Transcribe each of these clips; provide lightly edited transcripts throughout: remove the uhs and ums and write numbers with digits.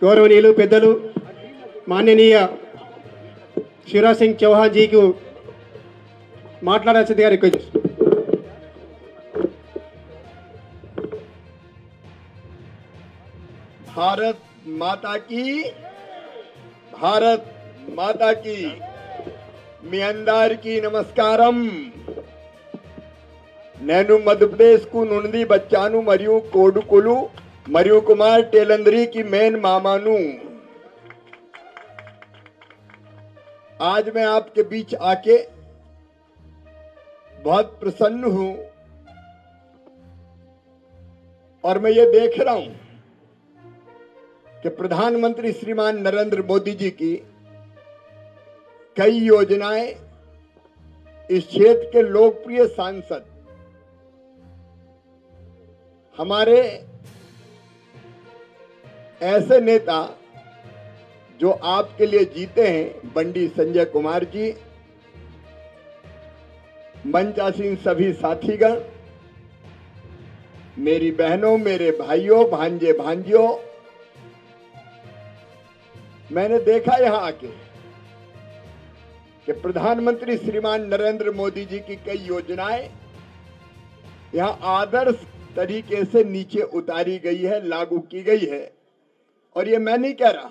గౌరవనీయులు పెద్దలు మాన్యనీయ శివరాజ్ సింగ్ చౌహాన్ జీకి మాట్లాడాల్సిందిగా రిక్వెస్ట్ చేస్తున్నాను. भारत माता की, भारत माता की, మీ అందరికీ నమస్కారం. నేను మధ్యప్రదేశ్కు నుండి వచ్చాను మరియు కొడుకులు మరియు కుమార్తెలందరికీ మేన్ మామాను. आज मैं आपके बीच आके बहुत प्रसन्न हूं और मैं ये देख रहा हूं कि प्रधानमंत्री श्रीमान नरेंद्र मोदी जी की कई योजनाएं इस क्षेत्र के लोकप्रिय सांसद हमारे ऐसे नेता जो आपके लिए जीते हैं, बंडी संजय कुमार जी, मंचासीन सभी साथीगण, मेरी बहनों, मेरे भाइयों, भांजे भांजियों, मैंने देखा यहां आके कि प्रधानमंत्री श्रीमान नरेंद्र मोदी जी की कई योजनाएं यहां आदर्श तरीके से नीचे उतारी गई है, लागू की गई है. और ये मैं नहीं कह रहा,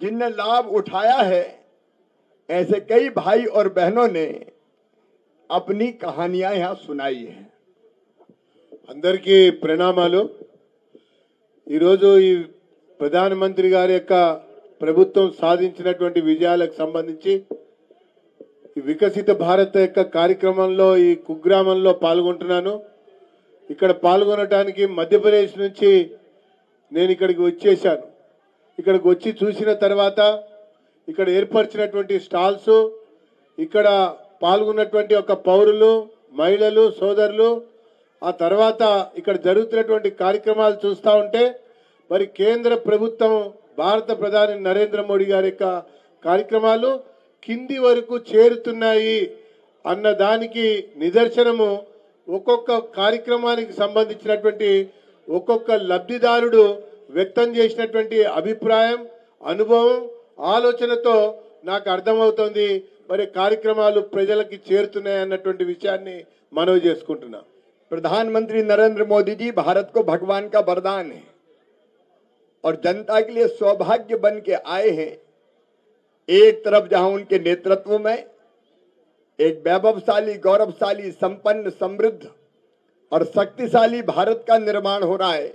जिनने लाभ उठाया है ऐसे कई भाई और बहनों ने अपनी कहानियां यहां सुनाई है. అందరికీ ప్రణామాలు. ఈరోజు ఈ ప్రధానమంత్రి గారి యొక్క ప్రభుత్వం సాధించినటువంటి విజయాలకు సంబంధించి ఈ వికసిత భారత్ యొక్క కార్యక్రమంలో ఈ కుగ్రామంలో పాల్గొంటున్నాను. ఇక్కడ పాల్గొనడానికి మధ్యప్రదేశ్ నుంచి నేను ఇక్కడికి వచ్చేసాను. ఇక్కడికి వచ్చి చూసిన తర్వాత ఇక్కడ ఏర్పరిచినటువంటి స్టాల్స్, ఇక్కడ పాల్గొన్నటువంటి ఒక పౌరులు, మహిళలు, సోదరులు, ఆ తర్వాత ఇక్కడ జరుగుతున్నటువంటి కార్యక్రమాలు చూస్తూ ఉంటే మరి కేంద్ర ప్రభుత్వం, భారత ప్రధాని నరేంద్ర మోడీ గారి యొక్క కార్యక్రమాలు కింది వరకు చేరుతున్నాయి అన్న దానికి నిదర్శనము ఒక్కొక్క కార్యక్రమానికి సంబంధించినటువంటి ఒక్కొక్క లబ్ధిదారుడు వ్యక్తం చేసినటువంటి అభిప్రాయం, అనుభవం, ఆలోచనతో నాకు అర్థమవుతోంది మరి కార్యక్రమాలు ప్రజలకి చేరుతున్నాయి అన్నటువంటి విషయాన్ని మనవి చేసుకుంటున్నా. प्रधानमंत्री नरेंद्र मोदी जी भारत को भगवान का वरदान है और जनता के लिए सौभाग्य बन के आए हैं. एक तरफ जहां उनके नेतृत्व में एक वैभवशाली, गौरवशाली, संपन्न, समृद्ध और शक्तिशाली भारत का निर्माण हो रहा है,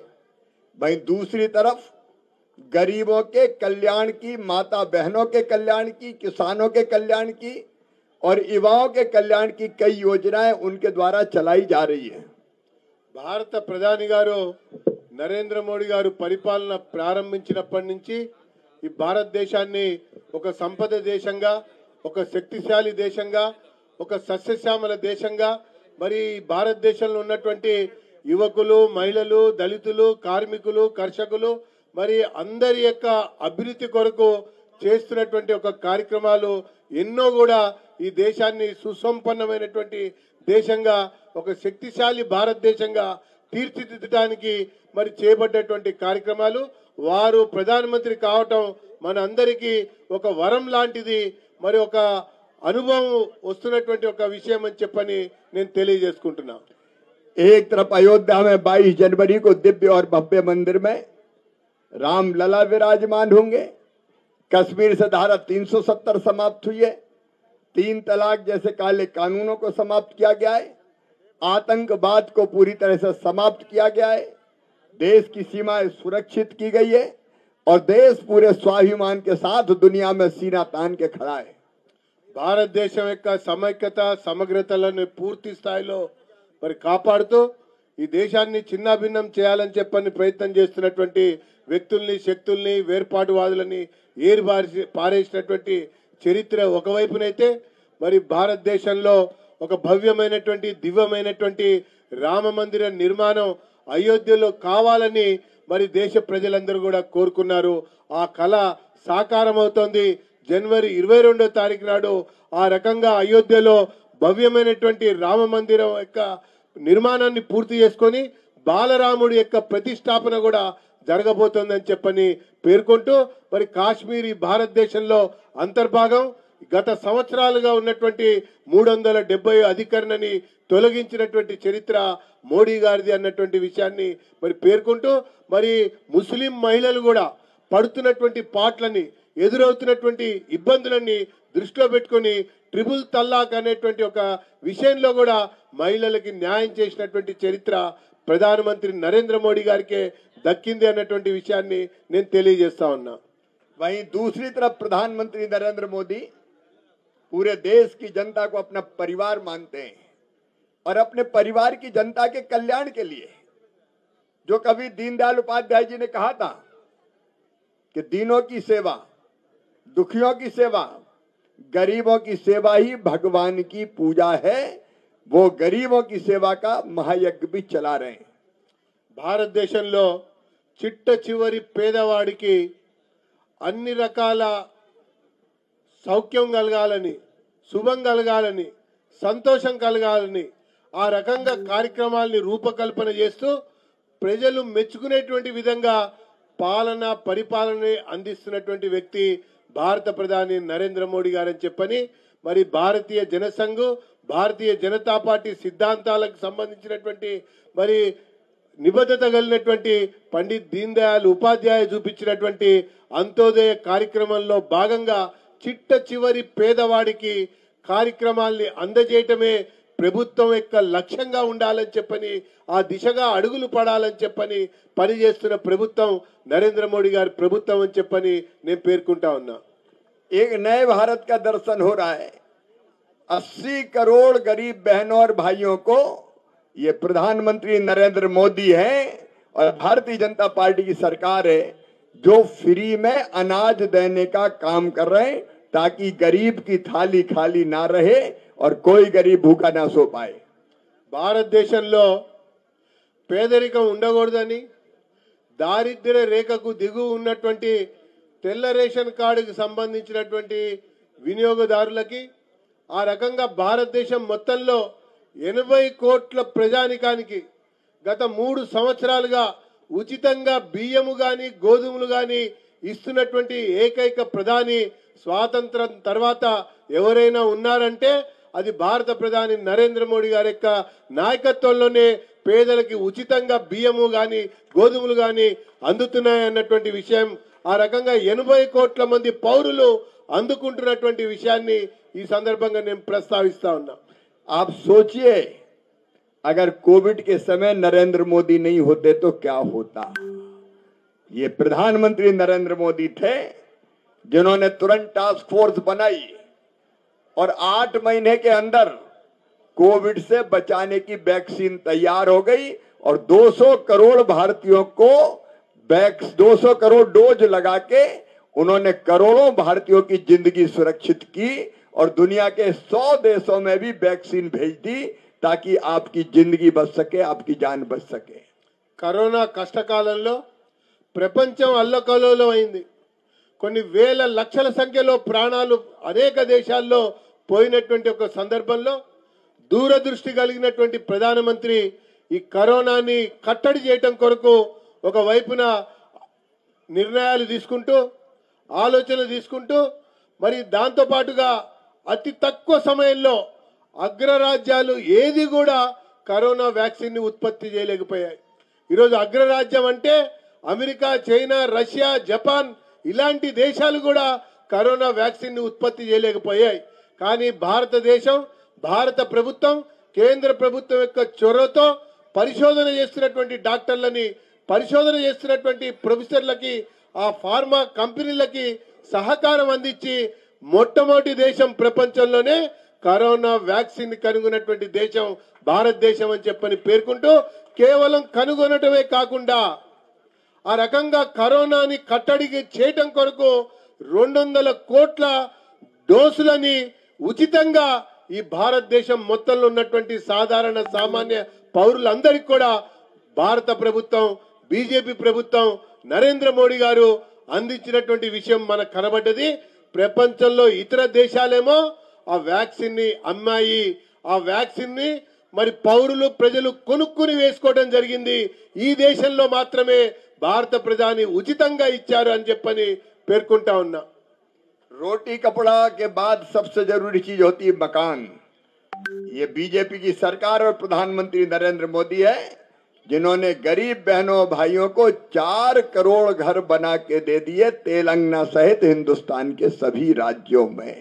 वहीं दूसरी तरफ गरीबों के कल्याण की, माता बहनों के कल्याण की, किसानों के कल्याण की और युवाओं के कल्याण की कई योजनाएं उनके द्वारा चलाई जा रही है. భారత ప్రధాని గారు నరేంద్ర మోడీ గారు పరిపాలన ప్రారంభించినప్పటి నుంచి ఈ భారతదేశాన్ని ఒక సంపద దేశంగా, ఒక శక్తిశాలి దేశంగా, ఒక సస్యశ్యామల దేశంగా, మరి భారతదేశంలో ఉన్నటువంటి యువకులు, మహిళలు, దళితులు, కార్మికులు, కర్షకులు మరి అందరి యొక్క అభివృద్ధి కొరకు చేస్తున్నటువంటి ఒక కార్యక్రమాలు ఎన్నో కూడా ఈ దేశాన్ని సుసంపన్నమైనటువంటి దేశంగా, ఒక శక్తిశాలి భారతదేశంగా తీర్చిదిద్దడానికి మరి చేపట్టేటువంటి కార్యక్రమాలు. వారు ప్రధానమంత్రి కావటం మన అందరికీ ఒక వరం లాంటిది, మరి ఒక అనుభవం వస్తున్నటువంటి ఒక విషయం అని చెప్పని నేను తెలియజేసుకుంటున్నా. एक तरफ अयोध्या में 22 जनवरी को दिव्य और भव्य मंदिर में राम लला विराजमान होंगे. कश्मीर से धारा 370 समाप्त हुई है. 3 तलाक जैसे काले कानूनों को समाप्त किया गया है. आतंकवाद को पूरी तरह से समाप्त किया गया है. देश की सीमाएं सुरक्षित की गई है और देश पूरे स्वाभिमान के साथ दुनिया में सीना तान के खड़ा है. భారతదేశం యొక్క సమైక్యత, సమగ్రతలను పూర్తి స్థాయిలో మరి కాపాడుతూ ఈ దేశాన్ని చిన్నాభిన్నం చేయాలని చెప్పని ప్రయత్నం చేస్తున్నటువంటి వ్యక్తుల్ని, శక్తుల్ని, వేర్పాటువాదులని పారేసినటువంటి చరిత్ర ఒకవైపునైతే మరి భారతదేశంలో ఒక భవ్యమైనటువంటి, దివ్యమైనటువంటి రామ మందిర నిర్మాణం అయోధ్యలో కావాలని మరి దేశ ప్రజలందరూ కూడా కోరుకున్నారు. ఆ కళ సాకారం అవుతోంది. జనవరి 22వ తారీఖు నాడు ఆ రకంగా అయోధ్యలో భవ్యమైనటువంటి రామ మందిరం యొక్క నిర్మాణాన్ని పూర్తి చేసుకొని బాలరాముడి యొక్క ప్రతిష్టాపన కూడా జరగబోతోందని చెప్పని పేర్కొంటూ మరి కాశ్మీర్ ఈ భారతదేశంలో అంతర్భాగం. గత సంవత్సరాలుగా ఉన్నటువంటి 370 అధికరణని తొలగించినటువంటి చరిత్ర మోడీ గారిది అన్నటువంటి విషయాన్ని మరి పేర్కొంటూ మరి ముస్లిం మహిళలు కూడా పడుతున్నటువంటి పాట్లని ఎదురవుతున్నటువంటి ఇబ్బందులన్నీ దృష్టిలో పెట్టుకొని ట్రిపుల్ తల్లాక్ అనేటువంటి ఒక విషయంలో కూడా మహిళలకి న్యాయం చేసినటువంటి చరిత్ర ప్రధానమంత్రి నరేంద్ర మోడీ గారికే దక్కింది అన్నటువంటి విషయాన్ని నేను తెలియజేస్తా ఉన్నా. वहीं दूसरी तरफ प्रधानमंत्री नरेंद्र मोदी पूरे देश की जनता को अपना परिवार मानते हैं और अपने परिवार की जनता के कल्याण के लिए जो कभी दीनदयाल उपाध्याय जी ने कहा था कि दीनों की सेवा, दुखियों की सेवा, गरीबों की सेवा ही भगवान की पूजा है, वो गरीबों की सेवा का महायज्ञ भी चला रहे हैं. భారతదేశంలో చిట్ట చివరి పేదవాడికి అన్ని రకాల సౌఖ్యం కలగాలని, శుభం కలగాలని, సంతోషం కలగాలని ఆ రకంగా కార్యక్రమాల్ని రూపకల్పన చేస్తూ ప్రజలు మెచ్చుకునేటువంటి విధంగా పరిపాలన అందిస్తున్నటువంటి వ్యక్తి భారత ప్రధాని నరేంద్ర మోడీ గారని చెప్పని మరి భారతీయ జనసంఘ్, భారతీయ జనతా పార్టీ సిద్ధాంతాలకు సంబంధించినటువంటి మరి నిబద్ధత కలిగినటువంటి పండిత్ దీన్ దయాళ్ ఉపాధ్యాయ చూపించినటువంటి అంత్యోదయ కార్యక్రమంలో భాగంగా చిట్ట చివరి పేదవాడికి కార్యక్రమాల్ని అందజేయటమే ప్రభుత్వం యొక్క లక్ష్యంగా ఉండాలని చెప్పని, ఆ దిశగా అడుగులు పడాలని చెప్పని పనిచేస్తున్న ప్రభుత్వం నరేంద్ర మోడీ గారి ప్రభుత్వం అని చెప్పని నేను పేర్కొంటా ఉన్నా. एक नए भारत का दर्शन हो रहा है. 80 करोड़ गरीब बहनों और भाइयों को ये प्रधानमंत्री नरेंद्र मोदी है और भारतीय जनता पार्टी की सरकार है जो फ्री में अनाज देने का काम कर रहे हैं ताकि गरीब की थाली खाली ना रहे और कोई गरीब भूखा ना सो पाए. భారతదేశంలో పేదరికం ఉండకూడదని, దారిద్ర్య రేఖకు దిగువ ఉన్నటువంటి తెల్ల రేషన్ కార్డుకి సంబంధించినటువంటి వినియోగదారులకి ఆ రకంగా భారతదేశం మొత్తంలో 80 కోట్ల ప్రజానికానికి గత 3 సంవత్సరాలుగా ఉచితంగా బియ్యము గాని గోధుమలు గాని ఇస్తున్నటువంటి ఏకైక ప్రధాని స్వాతంత్రం తర్వాత ఎవరైనా ఉన్నారంటే అది భారత ప్రధాని నరేంద్ర మోడీ గారి యొక్క నాయకత్వంలోనే పేదలకి ఉచితంగా బియ్యము గాని గోధుమలు గాని అందుతున్నాయన్నటువంటి విషయం, ఆ రకంగా 80 కోట్ల మంది పౌరులు అందుకుంటున్నటువంటి విషయాన్ని ఈ సందర్భంగా నేను ప్రస్తావిస్తా ఉన్నా. आप सोचिए अगर कोविड के समय नरेंद्र मोदी नहीं होते तो क्या होता. ये प्रधानमंत्री नरेंद्र मोदी थे जिन्होंने तुरंत टास्क फोर्स बनाई और 8 महीने के अंदर कोविड से बचाने की वैक्सीन तैयार हो गई और 200 करोड़ भारतीयों को 200 करोड़ डोज लगा के उन्होंने करोड़ों भारतीयों की जिंदगी सुरक्षित की और दुनिया के 100 देशों में भी वैक्सीन भेज दी ताकि आपकी जिंदगी बच सके, आपकी जान बच सके. కరోనా కష్టకాలంలో ప్రపంచం అల్లకల్లోలం అయింది. కొన్ని వేల లక్షల సంఖ్యలో ప్రాణాలు అనేక దేశాల్లో పోయినటువంటి ఒక సందర్భంలో దూరదృష్టి కలిగినటువంటి ప్రధానమంత్రి ఈ కరోనాని కట్టడి చేయటం కొరకు ఒక వైపున నిర్ణయాలు తీసుకుంటూ, ఆలోచనలు తీసుకుంటూ మరి దాంతో పాటుగా అతి తక్కువ సమయంలో అగ్రరాజ్యాలు ఏది కూడా కరోనా వ్యాక్సిన్ ని ఉత్పత్తి చేయలేకపోయాయి. ఈరోజు అగ్రరాజ్యం అంటే అమెరికా, చైనా, రష్యా, జపాన్ ఇలాంటి దేశాలు కూడా కరోనా వ్యాక్సిన్ ని ఉత్పత్తి చేయలేకపోయాయి. కానీ భారతదేశం, భారత ప్రభుత్వం, కేంద్ర ప్రభుత్వం యొక్క చొరవతో పరిశోధన చేస్తున్నటువంటి డాక్టర్లని, పరిశోధన చేస్తున్నటువంటి ప్రొఫెసర్లకి, ఆ ఫార్మా కంపెనీలకి సహకారం అందించి మొట్టమొదటి దేశం ప్రపంచంలోనే కరోనా వ్యాక్సిన్ కనుగొన్నటువంటి దేశం భారతదేశం అని చెప్పని పేర్కొంటూ కేవలం కనుగొనటమే కాకుండా ఆ రకంగా కరోనాని కట్టడి చేయటం కొరకు 200 కోట్ల డోసులని ఉచితంగా ఈ భారతదేశం మొత్తంలో ఉన్నటువంటి సాధారణ సామాన్య పౌరులందరికీ కూడా భారత ప్రభుత్వం, బీజేపీ ప్రభుత్వం, నరేంద్ర మోడీ గారు అందించినటువంటి విషయం మనకు కనబడ్డది. ప్రపంచంలో ఇతర దేశాలేమో ఆ వ్యాక్సిన్ ని అమ్మాయి, ఆ వ్యాక్సిన్ ని మరి పౌరులు, ప్రజలు కొనుక్కుని వేసుకోవడం జరిగింది. ఈ దేశంలో మాత్రమే భారత ప్రధాని ఉచితంగా ఇచ్చారు అని చెప్పని పేర్కొంటా ఉన్నా. रोटी कपड़ा के बाद सबसे जरूरी चीज होती है मकान. ये बीजेपी की सरकार और प्रधानमंत्री नरेंद्र मोदी है जिन्होंने गरीब बहनों भाइयों को 4 करोड़ घर बना के दे दिए तेलंगाना सहित हिंदुस्तान के सभी राज्यों में.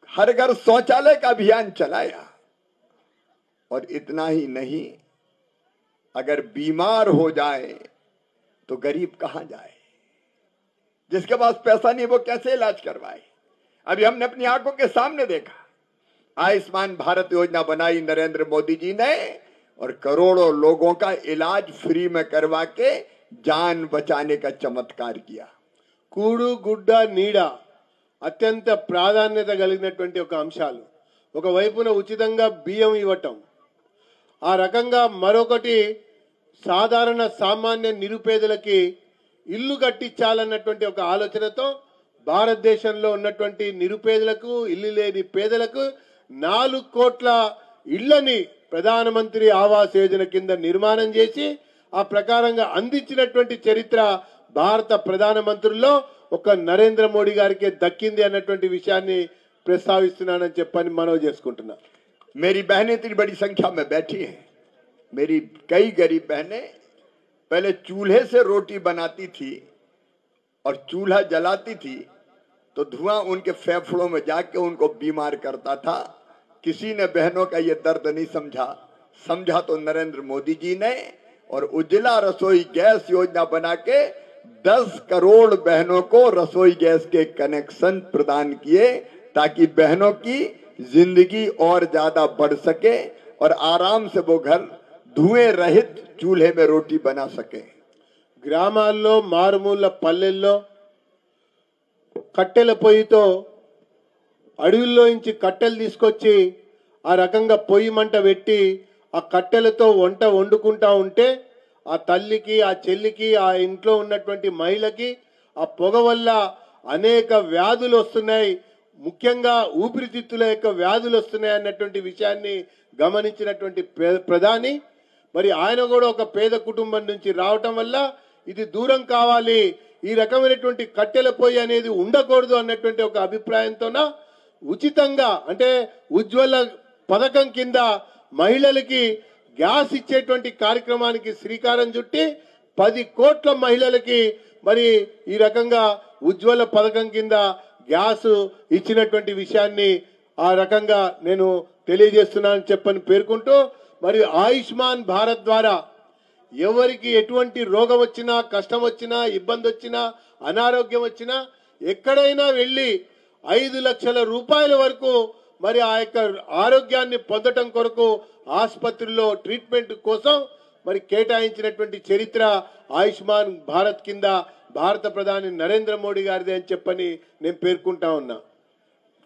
हर घर शौचालय का अभियान चलाया. और इतना ही नहीं, अगर बीमार हो जाए तो गरीब कहां जाए? जिसके पास पैसा नहीं वो कैसे इलाज करवाए? अभी हमने अपनी आंखों के सामने देखा. आयुष्मान भारत योजना बनाई नरेंद्र मोदी जी ने और करोड़ों लोगों का इलाज फ्री में करवा के जान बचाने का चमत्कार किया. కూడు గుడ్డ నీడ అత్యంత ప్రాధాన్యత కలిగినటువంటి ఒక అంశాలు. ఒకవైపున ఉచితంగా బియ్యం ఇవ్వటం, ఆ రకంగా మరొకటి సాధారణ సామాన్య నిరుపేదలకి ఇల్లు కట్టించాలన్నటువంటి ఒక ఆలోచనతో భారతదేశంలో ఉన్నటువంటి నిరుపేదలకు, ఇల్లు లేని పేదలకు 4 కోట్ల ఇళ్లని ప్రధానమంత్రి ఆవాస్ యోజన కింద నిర్మాణం చేసి ఆ ప్రకారంగా అందించినటువంటి చరిత్ర భారత ప్రధానమంత్రుల్లో ఒక నరేంద్ర మోడీ గారికి దక్కింది అన్నటువంటి విషయాన్ని ప్రస్తావిస్తున్నానని చెప్పని మనవి చేసుకుంటున్నా. मेरी बहनें इतनी बड़ी संख्या में बैठी हैं. मेरी कई गरीब बहनें पहले चूल्हे से रोटी बनाती थी और चूल्हा जलाती थी तो धुआं उनके फेफड़ों में जाके उनको बीमार करता था. किसी ने बहनों का ये दर्द नहीं समझा तो नरेंद्र मोदी जी ने और उज्ज्वला रसोई गैस योजना बना के 10 करोड़ बहनों को रसोई गैस के कनेक्शन प्रदान किए ताकि बहनों की जिंदगी और ज्यादा बढ़ सके और आराम से वो घर धुएं रहित चूल्हे में रोटी बना सके. గ్రామాల్లో మారుమూల పల్లెల్లో కట్టెల పొయ్యితో అడవుల్లో నుంచి కట్టెలు తీసుకొచ్చి ఆ రకంగా పొయ్యి మంట పెట్టి ఆ కట్టెలతో వంట వండుకుంటా ఉంటే ఆ తల్లికి, ఆ చెల్లికి, ఆ ఇంట్లో ఉన్నటువంటి మహిళకి ఆ పొగ వల్ల అనేక వ్యాధులు వస్తున్నాయి, ముఖ్యంగా ఊపిరితిత్తుల యొక్క వ్యాధులు వస్తున్నాయి అన్నటువంటి విషయాన్ని గమనించినటువంటి ప్రధాని మరి ఆయన కూడా ఒక పేద కుటుంబం నుంచి రావటం వల్ల ఇది దూరం కావాలి, ఈ రకమైనటువంటి కట్టెల పొయ్యి అనేది ఉండకూడదు అన్నటువంటి ఒక అభిప్రాయంతోన ఉచితంగా అంటే ఉజ్వల పథకం కింద మహిళలకి గ్యాస్ ఇచ్చేటువంటి కార్యక్రమానికి శ్రీకారం చుట్టి 10 కోట్ల మహిళలకి మరి ఈ రకంగా ఉజ్వల పథకం కింద గ్యాస్ ఇచ్చినటువంటి విషయాన్ని ఆ రకంగా నేను తెలియజేస్తున్నానని చెప్పని పేర్కొంటూ మరి ఆయుష్మాన్ భారత్ ద్వారా ఎవరికి ఎటువంటి రోగం వచ్చినా, కష్టం వచ్చినా, ఇబ్బంది వచ్చినా, అనారోగ్యం వచ్చినా ఎక్కడైనా వెళ్ళి 5 లక్షల రూపాయల వరకు మరి ఆ యొక్క ఆరోగ్యాన్ని పొందటం కొరకు ఆసుపత్రిలో ట్రీట్మెంట్ కోసం మరి కేటాయించినటువంటి చరిత్ర ఆయుష్మాన్ భారత్ కింద భారత ప్రధాని నరేంద్ర మోడీ గారిదే అని చెప్పని నేను పేర్కొంటా ఉన్నా.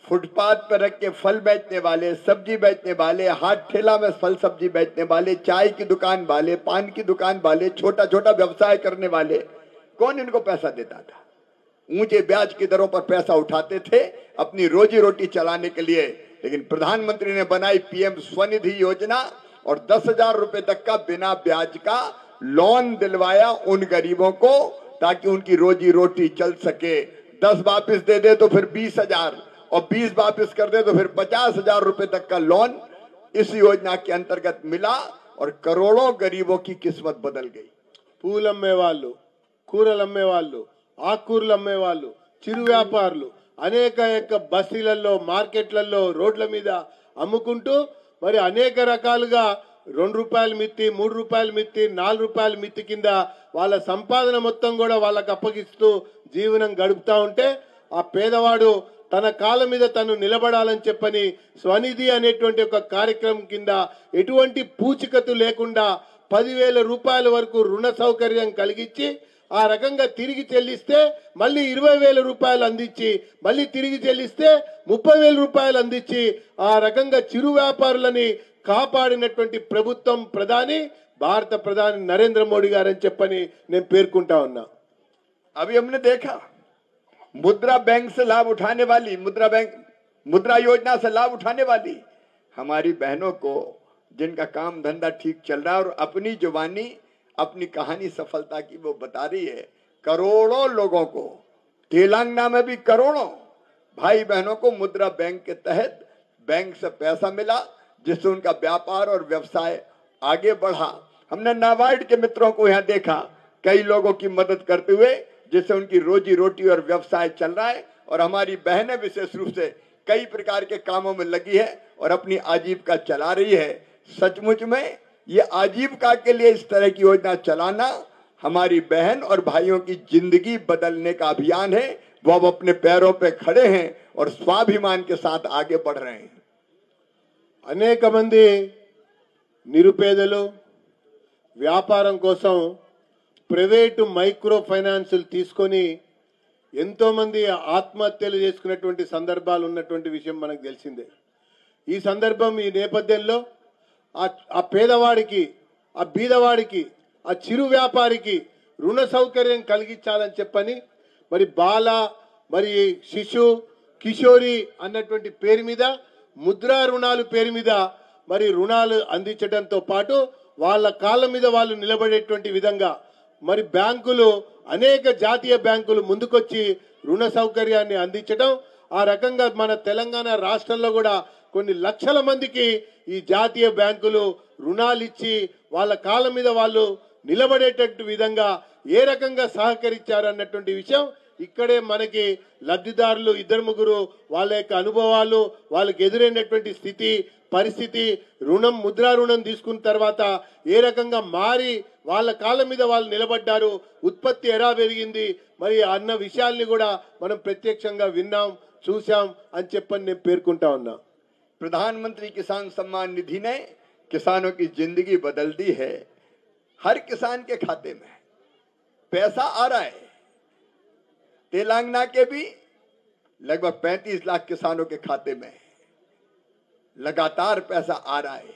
फुटपाथ पर रख के फल बेचने वाले, सब्जी बेचने वाले, हाथ ठेला में फल सब्जी बेचने वाले, चाय की दुकान वाले, पान की दुकान वाले, छोटा छोटा व्यवसाय करने वाले, कौन इनको पैसा देता था? ऊंचे ब्याज की दरों पर पैसा उठाते थे अपनी रोजी रोटी चलाने के लिए. लेकिन प्रधानमंत्री ने बनाई पीएम स्वनिधि योजना और 10,000 रुपए तक का बिना ब्याज का लोन दिलवाया उन गरीबों को ताकि उनकी रोजी रोटी चल सके. 10 वापिस दे दे तो फिर 20,000 और 20 वापिस कर दे तो फिर 50,000 रुपए तक का लोन इस योजना के अंतर्गत मिला और करोड़ों गरीबों की किस्मत बदल गई. పూలు అమ్మే వాళ్ళు, కూరలు అమ్మే వాళ్ళు, ఆకుకూరలు అమ్మే వాళ్ళు, చిరు వ్యాపారులు అనేక బస్తీలలో, మార్కెట్లలో, రోడ్ల మీద అమ్ముకుంటూ మరి అనేక రకాలుగా 2 రూపాయల మిత్తి, 3 రూపాయల మిత్తి, 4 రూపాయల మిత్తి కింద వాళ్ళ సంపాదన మొత్తం కూడా వాళ్ళకి అప్పగిస్తూ జీవనం గడుపుతా ఉంటే ఆ పేదవాడు తన కాళ్ళ మీద తను నిలబడాలని చెప్పని స్వనిధి అనేటువంటి ఒక కార్యక్రమం కింద ఎటువంటి పూచికతు లేకుండా 10,000 రూపాయల వరకు రుణ సౌకర్యం కలిగించి ఆ రకంగా తిరిగి చెల్లిస్తే మళ్ళీ 20,000 రూపాయలు అందించి మళ్ళీ తిరిగి చెల్లిస్తే 30,000 రూపాయలు అందించి ఆ రకంగా చిరు వ్యాపారులని కాపాడినటువంటి ప్రభుత్వం ప్రధాని భారత ప్రధాని నరేంద్ర మోడీ గారని చెప్పని నేను పేర్కొంటా ఉన్నా. अभी हमने देखा मुद्रा बैंक से लाभ उठाने वाली, मुद्रा योजना से लाभ उठाने वाली हमारी बहनों को जिनका काम धंधा ठीक चल रहा है और अपनी जवानी अपनी कहानी सफलता की वो बता रही है। करोड़ों लोगों को, तेलंगाना में भी करोड़ों भाई बहनों को मुद्रा बैंक के तहत बैंक से पैसा मिला, जिससे उनका व्यापार और व्यवसाय आगे बढ़ा। हमने नाबार्ड के मित्रों को यहाँ देखा, कई लोगों की मदद करते हुए, जिससे उनकी रोजी रोटी और व्यवसाय चल रहा है। और हमारी बहनें विशेष रूप से कई प्रकार के कामों में लगी है और अपनी आजीविका चला रही है। सचमुच में ये आजीविका के लिए इस तरह की योजना चलाना हमारी बहन और भाइयों की जिंदगी बदलने का अभियान है। वो अब अपने पैरों पे खड़े हैं और स्वाभिमान के साथ आगे बढ़ रहे हैं। అనేక మంది నిరుపేదలు వ్యాపారం కోసం ప్రైవేటు మైక్రో ఫైనాన్సులు తీసుకొని ఎంతో మంది ఆత్మహత్యలు చేసుకున్నటువంటి సందర్భాలు ఉన్నటువంటి విషయం మనకు తెలిసిందే। ఈ సందర్భం, ఈ నేపథ్యంలో ఆ పేదవాడికి, ఆ బీదవాడికి, ఆ చిరు వ్యాపారికి రుణ సౌకర్యం కలిగించాలని చెప్పని మరి బాల, మరి శిశు, కిషోరి అన్నటువంటి పేరు మీద ముద్రా రుణాలు పేరు మీద మరి రుణాలు అందించడంతో పాటు వాళ్ళ కాళ్ళ మీద వాళ్ళు నిలబడేటువంటి విధంగా మరి బ్యాంకులు, అనేక జాతీయ బ్యాంకులు ముందుకొచ్చి రుణ సౌకర్యాన్ని అందించడం, ఆ రకంగా మన తెలంగాణ రాష్ట్రంలో కూడా కొన్ని లక్షల మందికి ఈ జాతీయ బ్యాంకులు రుణాలు ఇచ్చి వాళ్ళ కాళ్ళ మీద వాళ్ళు నిలబడేటట్టు విధంగా ఏ రకంగా సహకరించారన్నటువంటి విషయం ఇక్కడే మనకి లబ్ధిదారులు ఇద్దరు ముగ్గురు వాళ్ళ యొక్క అనుభవాలు, వాళ్ళకి ఎదురైనటువంటి స్థితి పరిస్థితి, రుణం, ముద్రా రుణం తీసుకున్న తర్వాత ఏ రకంగా మారి వాళ్ళ కాళ్ళ మీద వాళ్ళు నిలబడ్డారు, ఉత్పత్తి ఎలా పెరిగింది మరి అన్న విషయాల్ని కూడా మనం ప్రత్యక్షంగా విన్నాం, చూసాం అని చెప్పని నేను పేర్కొంటా ఉన్నా। प्रधानमंत्री किसान सम्मान निधि ने किसानों की जिंदगी बदल दी है। हर किसान के खाते में पैसा आ रहा है। तेलंगाना के भी लगभग 35 लाख किसानों के खाते में लगातार पैसा आ रहा है।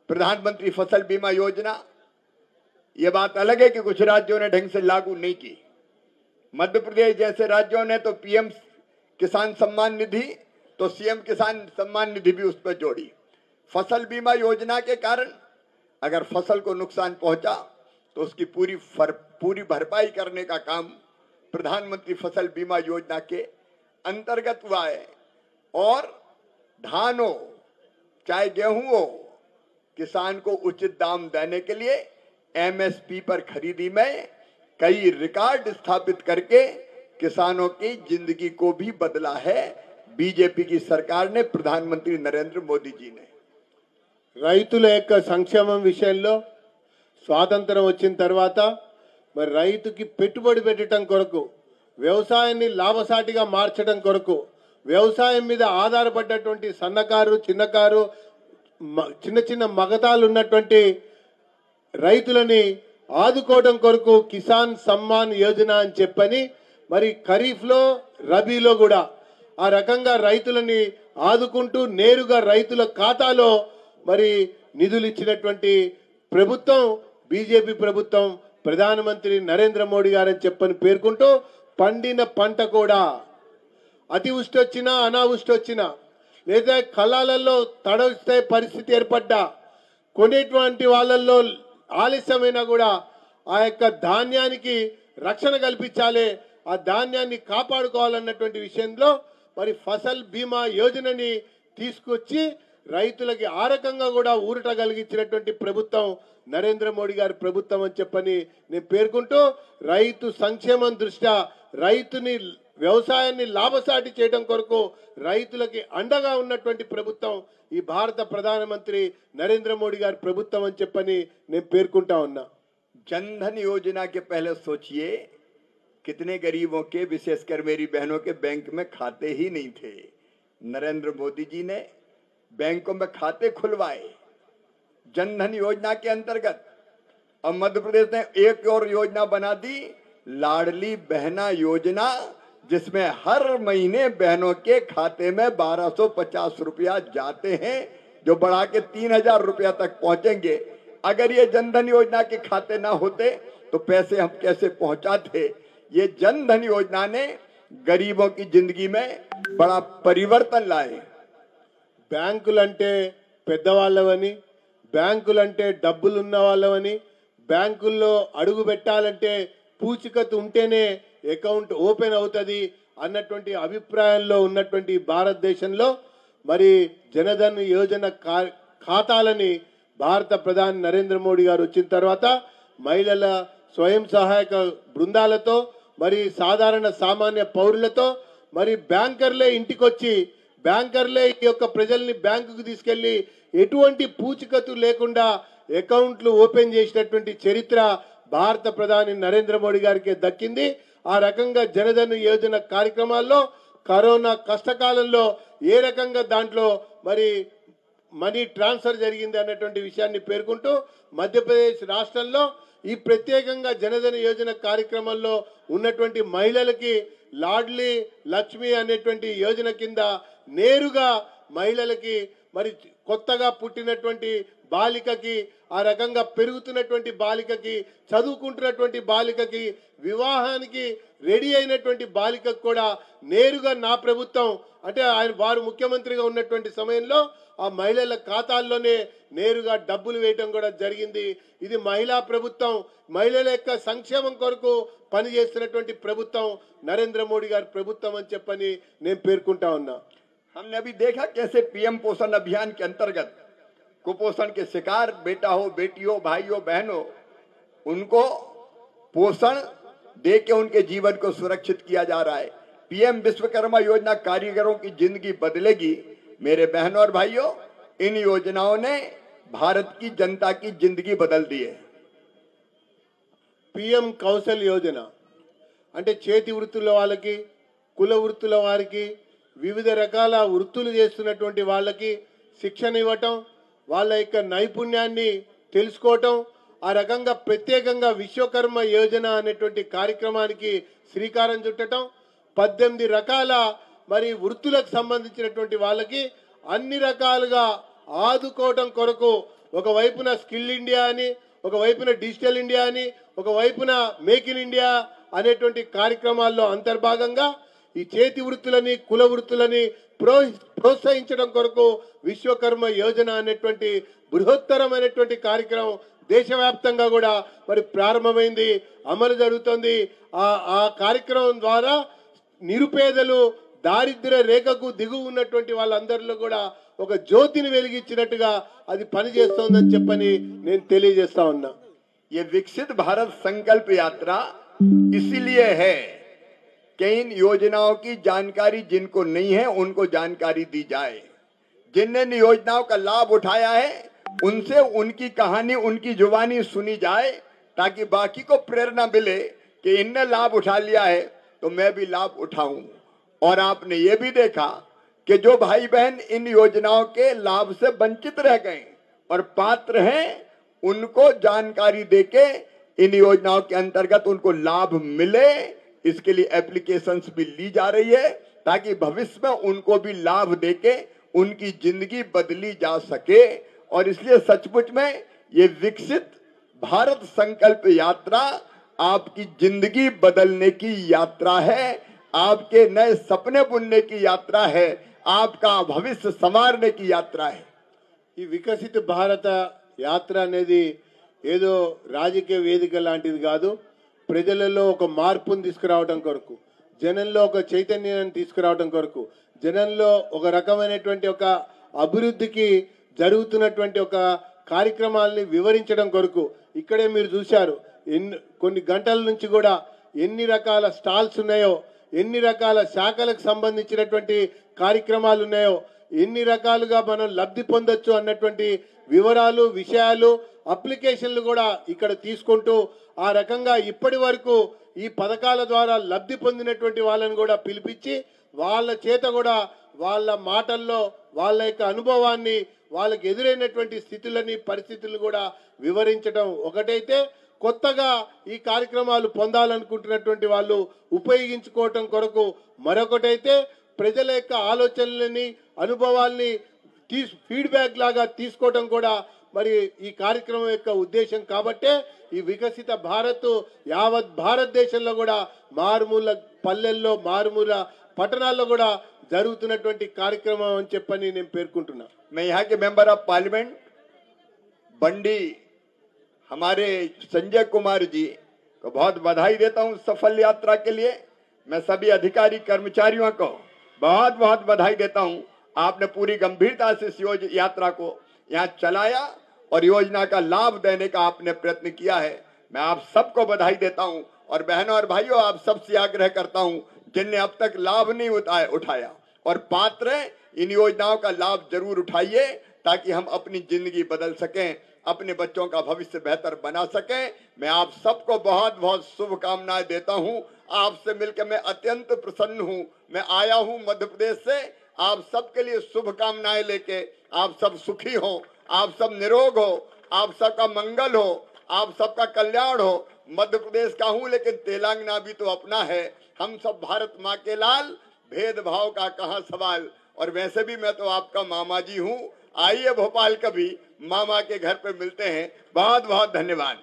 प्रधानमंत्री फसल बीमा योजना, यह बात अलग है कि कुछ राज्यों ने ढंग से लागू नहीं की। मध्य प्रदेश जैसे राज्यों ने तो पीएम किसान सम्मान निधि, तो सीएम किसान सम्मान निधि भी उस पर जोड़ी। फसल बीमा योजना के कारण अगर फसल को नुकसान पहुंचा तो उसकी पूरी भरपाई करने का काम प्रधानमंत्री फसल बीमा योजना के अंतर्गत हुआ है। और धान हो चाहे गेहूं हो, किसान को उचित दाम देने के लिए एमएसपी पर खरीदी में कई रिकॉर्ड स्थापित करके किसानों की जिंदगी को भी बदला है बीजेपी की सरकार ने, प्रधानमंत्री नरेंद्र मोदी जी ने। రైతుల యొక్క సంక్షేమం విషయంలో స్వాతంత్రం వచ్చిన తర్వాత మరి రైతుకి పెట్టుబడి పెట్టడం కొరకు, వ్యవసాయాన్ని లాభసాటిగా మార్చడం కొరకు, వ్యవసాయం మీద ఆధారపడ్డటువంటి సన్నకారు, చిన్నకారు, చిన్న చిన్న మగతాలు ఉన్నటువంటి రైతులని ఆదుకోవడం కొరకు కిసాన్ సమ్మాన్ యోజన అని చెప్పని మరి ఖరీఫ్లో, రబీలో కూడా ఆ రకంగా రైతులని ఆదుకుంటూ నేరుగా రైతుల ఖాతాలో మరి నిధులు ఇచ్చినటువంటి ప్రభుత్వం బీజేపీ ప్రభుత్వం, ప్రధానమంత్రి నరేంద్ర మోడీ గారని చెప్పని పేర్కొంటూ పండిన పంట కూడా అతివృష్టి వచ్చినా, అనావృష్టి వచ్చినా, లేదా కళాలలో తడవస్తే పరిస్థితి ఏర్పడ్డా, కొనేటువంటి వాళ్ళల్లో ఆలస్యమైనా కూడా ఆ యొక్క ధాన్యానికి రక్షణ కల్పించాలి, ఆ ధాన్యాన్ని కాపాడుకోవాలన్నటువంటి విషయంలో మరి ఫసల్ బీమా యోజనని తీసుకొచ్చి రైతులకి ఆ రకంగా కూడా ఊరట కలిగించినటువంటి ప్రభుత్వం నరేంద్ర మోడీ గారి ప్రభుత్వం అని చెప్పని నేను పేర్కొంటూ, రైతు సంక్షేమం దృష్ట్యా రైతుని, వ్యవసాయాన్ని లాభసాటి చేయడం కొరకు రైతులకి అండగా ఉన్నటువంటి ప్రభుత్వం ఈ భారత ప్రధానమంత్రి నరేంద్ర మోడీ గారి ప్రభుత్వం అని చెప్పని నేను పేర్కొంటా ఉన్నా। जनधन योजना के पहले सोचिए कितने गरीबों के, विशेषकर मेरी बहनों के बैंक में खाते ही नहीं थे। नरेंद्र मोदी जी ने बैंकों में खाते खुलवाए जनधन योजना के अंतर्गत। अब मध्य प्रदेश ने एक और योजना बना दी, लाडली बहना योजना, जिसमें हर महीने बहनों के खाते में 1250 रुपया जाते हैं, जो बढ़ा के 3000 रुपया तक पहुंचेंगे। अगर ये जनधन योजना के खाते ना होते तो पैसे हम कैसे पहुंचाते। ये जनधन योजना ने गरीबों की जिंदगी में बड़ा परिवर्तन लाए। బ్యాంకులంటే పెద్దవాళ్ళవని, బ్యాంకులంటే డబ్బులున్న వాళ్ళవని, బ్యాంకుల్లో అడుగు పెట్టాలంటే పూచికత్తు ఉంటేనే అకౌంట్ ఓపెన్ అవుతుంది అన్నటువంటి అభిప్రాయంలో ఉన్నటువంటి భారతదేశంలో మరి జనధన్ యోజన ఖాతాలని భారత ప్రధాని నరేంద్ర మోడీ గారు వచ్చిన తర్వాత మహిళల స్వయం సహాయక బృందాలతో మరి సాధారణ సామాన్య పౌరులతో మరి బ్యాంకర్లే ఇంటికొచ్చి బ్యాంకర్లే ఈ యొక్క ప్రజల్ని బ్యాంకుకు తీసుకెళ్లి ఎటువంటి పూచికత్తు లేకుండా అకౌంట్లు ఓపెన్ చేసినటువంటి చరిత్ర భారత ప్రధాని నరేంద్ర మోడీ గారికి దక్కింది. ఆ రకంగా జనధన్ యోజన కార్యక్రమాల్లో కరోనా కష్టకాలంలో ఏ రకంగా దాంట్లో మరి మనీ ట్రాన్స్ఫర్ జరిగింది అన్నటువంటి విషయాన్ని పేర్కొంటూ మధ్యప్రదేశ్ రాష్ట్రంలో ఈ ప్రత్యేకంగా జనధన్ యోజన కార్యక్రమంలో ఉన్నటువంటి మహిళలకి లాడ్లీ లక్ష్మి అనేటువంటి యోజన కింద నేరుగా మహిళలకి మరి కొత్తగా పుట్టినటువంటి బాలికకి ఆ రకంగా పెరుగుతున్నటువంటి బాలికకి చదువుకుంటున్నటువంటి బాలికకి వివాహానికి రెడీ అయినటువంటి బాలికకు కూడా నేరుగా నా ప్రభుత్వం అంటే వారు ముఖ్యమంత్రిగా ఉన్నటువంటి సమయంలో ఆ మహిళల ఖాతాల్లోనే నేరుగా డబ్బులు వేయటం కూడా జరిగింది. ఇది మహిళా ప్రభుత్వం, మహిళల యొక్క సంక్షేమం కొరకు పనిచేస్తున్నటువంటి ప్రభుత్వం నరేంద్ర మోడీ గారి ప్రభుత్వం అని చెప్పని నేను పేర్కొంటా ఉన్నా. हमने अभी देखा कैसे पीएम पोषण अभियान के अंतर्गत कुपोषण के शिकार बेटा हो, बेटी हो, भाई हो, बहन हो, उनको पोषण दे के उनके जीवन को सुरक्षित किया जा रहा है. पीएम विश्वकर्मा योजना कारीगरों की जिंदगी बदलेगी. मेरे बहनों और भाइयों, इन योजनाओं ने भारत की जनता की जिंदगी बदल दी है. పీఎం కౌశల్ యోజన అంటే చేతి వృత్తుల వాళ్ళకి, కుల వృత్తుల వారికి, వివిధ రకాల వృత్తులు చేస్తున్నటువంటి వాళ్ళకి శిక్షణ ఇవ్వటం, వాళ్ళ యొక్క నైపుణ్యాన్ని తెలుసుకోవటం, ఆ రకంగా ప్రత్యేకంగా విశ్వకర్మ యోజన అనేటువంటి కార్యక్రమానికి శ్రీకారం చుట్టడం, 18 రకాల మరి వృత్తులకు సంబంధించినటువంటి వాళ్ళకి అన్ని రకాలుగా ఆదుకోవటం కొరకు ఒకవైపున స్కిల్ ఇండియా అని, ఒకవైపున డిజిటల్ ఇండియా అని, ఒకవైపున మేక్ ఇన్ ఇండియా అనేటువంటి కార్యక్రమాల్లో అంతర్భాగంగా ఈ చేతి వృత్తులని, కుల వృత్తులని ప్రోత్సహించడం కొరకు విశ్వకర్మ యోజన అనేటువంటి బృహత్తరమైనటువంటి కార్యక్రమం దేశవ్యాప్తంగా కూడా మరి ప్రారంభమైంది, అమలు జరుగుతుంది. ఆ కార్యక్రమం ద్వారా నిరుపేదలు, దారిద్ర్య రేఖకు దిగువ ఉన్నటువంటి వాళ్ళందరిలో కూడా ఒక జ్యోతిని వెలిగించినట్టుగా అది పనిచేస్తోందని చెప్పని నేను తెలియజేస్తా ఉన్నా. ये विकसित भारत संकल्प यात्रा इसीलिए है कि इन योजनाओं की जानकारी जिनको नहीं है उनको जानकारी दी जाए. जिनने इन योजनाओं का लाभ उठाया है उनसे उनकी कहानी, उनकी जुबानी सुनी जाए ताकि बाकी को प्रेरणा मिले कि इनने लाभ उठा लिया है तो मैं भी लाभ उठाऊं. और आपने ये भी देखा कि जो भाई बहन इन योजनाओं के लाभ से वंचित रह गए और पात्र हैं, उनको जानकारी देके इन योजनाओं के अंतर्गत उनको लाभ मिले, इसके लिए एप्लीकेशंस भी ली जा रही है ताकि भविष्य में उनको भी लाभ देके उनकी जिंदगी बदली जा सके. और इसलिए सचमुच में ये विकसित भारत संकल्प यात्रा आपकी जिंदगी बदलने की यात्रा है, आपके नए सपने बुनने की यात्रा है, आपका भविष्य संवारने की यात्रा है. ఈ వికసిత భారత యాత్ర అనేది ఏదో రాజకీయ వేదిక లాంటిది కాదు. ప్రజలలో ఒక మార్పును తీసుకురావడం కొరకు, జనంలో ఒక చైతన్యాన్ని తీసుకురావడం కొరకు, జనంలో ఒక రకమైనటువంటి ఒక అభివృద్ధికి జరుగుతున్నటువంటి ఒక కార్యక్రమాలని వివరించడం కొరకు. ఇక్కడే మీరు చూశారు కొన్ని గంటల నుంచి కూడా ఎన్ని రకాల స్టాల్స్ ఉన్నాయో, ఎన్ని రకాల శాఖలకు సంబంధించినటువంటి కార్యక్రమాలు ఉన్నాయో, ఎన్ని రకాలుగా మనం లబ్ధి పొందొచ్చు అన్నటువంటి వివరాలు, విషయాలు, అప్లికేషన్లు కూడా ఇక్కడ తీసుకుంటూ ఆ రకంగా ఇప్పటి వరకు ఈ పథకాల ద్వారా లబ్ధి పొందినటువంటి వాళ్ళని కూడా పిలిపించి వాళ్ళ చేత కూడా వాళ్ళ మాటల్లో వాళ్ళ యొక్క అనుభవాన్ని, వాళ్ళకి ఎదురైనటువంటి స్థితులని, పరిస్థితులు కూడా వివరించడం ఒకటైతే, కొత్తగా ఈ కార్యక్రమాలు పొందాలనుకుంటున్నటువంటి వాళ్ళు ఉపయోగించుకోవటం కొరకు మరొకటైతే, ప్రజల యొక్క ఆలోచనలని, అనుభవాల్ని ఫీడ్బ్యాక్ లాగా తీసుకోవడం కూడా మరి ఈ కార్యక్రమం యొక్క ఉద్దేశం. కాబట్టే ఈ వికసిత భారత్ యావత్ భారతదేశంలో కూడా మారుమూల పల్లెల్లో, మారుమూల పట్టణాల్లో కూడా జరుగుతున్నటువంటి కార్యక్రమం అని చెప్పని నేను పేర్కొంటున్నా. मैं यहाँ के मेंबर ऑफ पार्लियामेंट बंडी हमारे संजय कुमार जी को बहुत बधाई देता हूं सफल यात्रा के लिए। मैं सभी अधिकारी कर्मचारियों को बहुत बहुत बधाई देता हूं। आपने पूरी गंभीरता से इस यात्रा को यहाँ चलाया और योजना का लाभ देने का आपने प्रयत्न किया है। मैं आप सबको बधाई देता हूं और बहनों और भाइयों, आप सबसे आग्रह करता हूं जिनने अब तक लाभ नहीं उठाया और पात्र हैं, इन योजनाओं का लाभ जरूर उठाइए ताकि हम अपनी जिंदगी बदल सकें, अपने बच्चों का भविष्य बेहतर बना सकें। मैं आप सबको बहुत बहुत शुभकामनाएं देता हूं। आपसे मिलकर मैं अत्यंत प्रसन्न हूं। मैं आया हूं मध्य प्रदेश से आप सबके लिए शुभकामनाएं लेके। आप सब सुखी हो, आप सब निरोग हो, आप सबका मंगल हो, आप सबका कल्याण हो। मध्य प्रदेश का हूं लेकिन तेलंगाना भी तो अपना है। हम सब भारत माँ के लाल, भेदभाव का कहाँ सवाल। और वैसे भी मैं तो आपका मामा जी हूँ। आइए भोपाल कभी मामा के घर पे मिलते हैं। बहुत बहुत धन्यवाद।